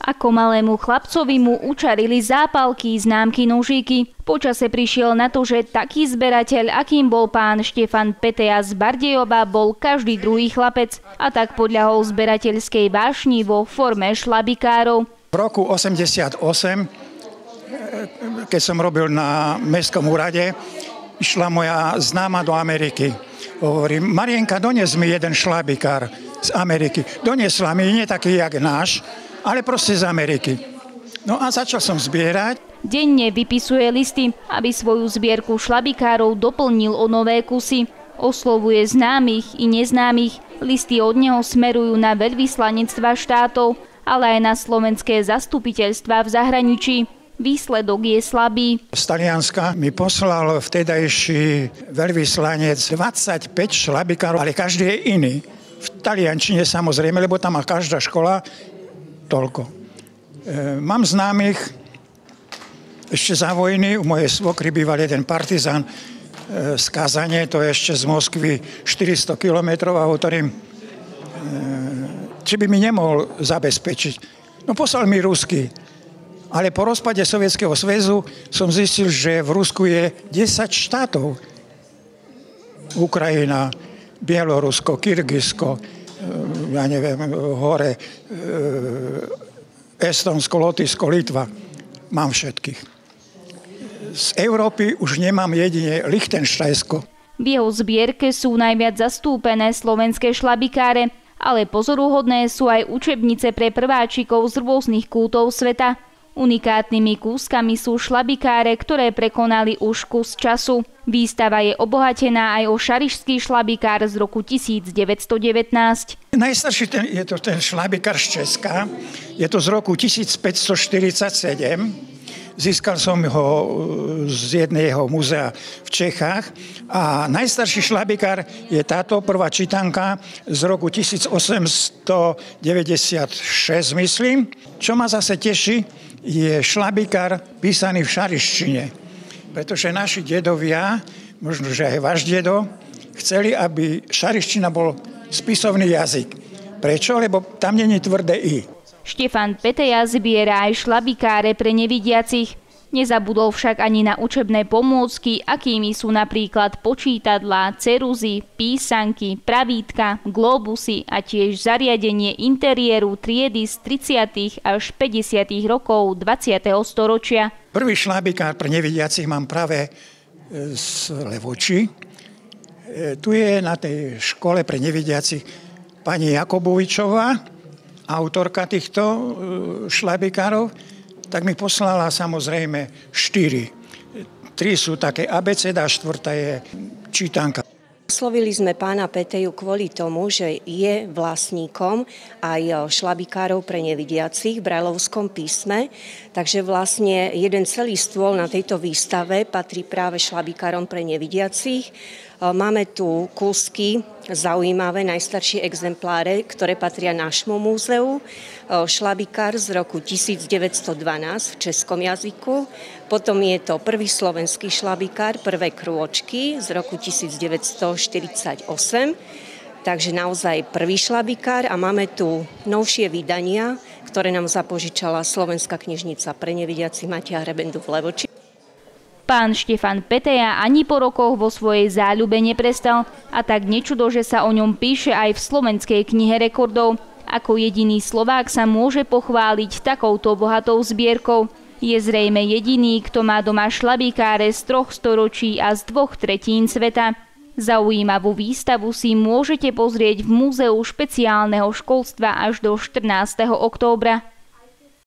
Ako malému chlapcovi mu učarili zápalky, známky, nožíky. Počase prišiel na to, že taký zberateľ, akým bol pán Štefan Peteja z Bardejova, bol každý druhý chlapec. A tak podľahol zberateľskej vášni vo forme šlabikárov. V roku 88, keď som robil na mestskom úrade, išla moja známa do Ameriky. Hovorí, Marienka, dones mi jeden šlabikár z Ameriky. Donesla mi, nie taký jak náš, ale proste z Ameriky. No a začal som zbierať. Denne vypisuje listy, aby svoju zbierku šlabikárov doplnil o nové kusy. Oslovuje známych i neznámych. Listy od neho smerujú na veľvyslanectvá štátov, ale aj na slovenské zastupiteľstvá v zahraničí. Výsledok je slabý. Z Talianska mi poslal vtedajší veľvyslanec 25 šlabikárov, ale každý je iný. V taliančine samozrejme, lebo tam má každá škola toľko. Mám známych ešte za vojny. U mojej svokry býval jeden partizán z Kazane, to je ešte z Moskvy 400 kilometrov a hovorím, či by mi nemohol zabezpečiť. No poslal mi rusky. Ale po rozpade Sovietskeho zväzu som zistil, že v Rusku je 10 štátov. Ukrajina, Bielorusko, Kyrgyzsko, ja neviem, hore, Estonsko, Lotyšsko, Litva. Mám všetkých. Z Európy už nemám jedine Lichtenštajnsko. V jeho zbierke sú najviac zastúpené slovenské šlabikáre, ale pozoruhodné sú aj učebnice pre prváčikov z rôznych kútov sveta. Unikátnymi kúskami sú šlabikáre, ktoré prekonali už kus času. Výstava je obohatená aj o šarišský šlabikár z roku 1919. Najstarší je to ten šlabikár z Česka. Je to z roku 1547. Získal som ho z jedného muzea v Čechách. A najstarší šlabikár je táto prvá čítanka z roku 1896, myslím. Čo ma zase teší, je šlabikár písaný v šarištine. Pretože naši dedovia, možno, že aj váš dedo, chceli, aby šariština bol spisovný jazyk. Prečo? Lebo tam nie je tvrdé i. Štefan Peteja zbiera aj šlabikáre pre nevidiacich. Nezabudol však ani na učebné pomôcky, akými sú napríklad počítadlá, ceruzy, písanky, pravítka, globusy a tiež zariadenie interiéru triedy z 30. až 50. rokov 20. storočia. Prvý šlabikár pre nevidiacich mám práve z Levoči. Tu je na tej škole pre nevidiacich pani Jakobovičová, autorka týchto šlabikárov. Tak mi poslala samozrejme 4. 3 sú také abeceda a 4. je čítanka. Oslovili sme pána Peteju kvôli tomu, že je vlastníkom aj šlabikárov pre nevidiacich v brajlovskom písme, takže vlastne jeden celý stôl na tejto výstave patrí práve šlabikárom pre nevidiacich. Máme tu kúsky zaujímavé, najstaršie exempláre, ktoré patria nášmu múzeu. Šlabikár z roku 1912 v českom jazyku. Potom je to prvý slovenský šlabikár, prvé krôčky z roku 1948. Takže naozaj prvý šlabikár a máme tu novšie vydania, ktoré nám zapožičala Slovenská knižnica pre nevidiacich Mateja Hrebendu v Levoči. Pán Štefan Peteja ani po rokoch vo svojej záľube neprestal a tak nečudo, že sa o ňom píše aj v Slovenskej knihe rekordov. Ako jediný Slovák sa môže pochváliť takouto bohatou zbierkou. Je zrejme jediný, kto má doma šlabikáre z 3 storočí a z 2/3 sveta. Zaujímavú výstavu si môžete pozrieť v Múzeu špeciálneho školstva až do 14. októbra.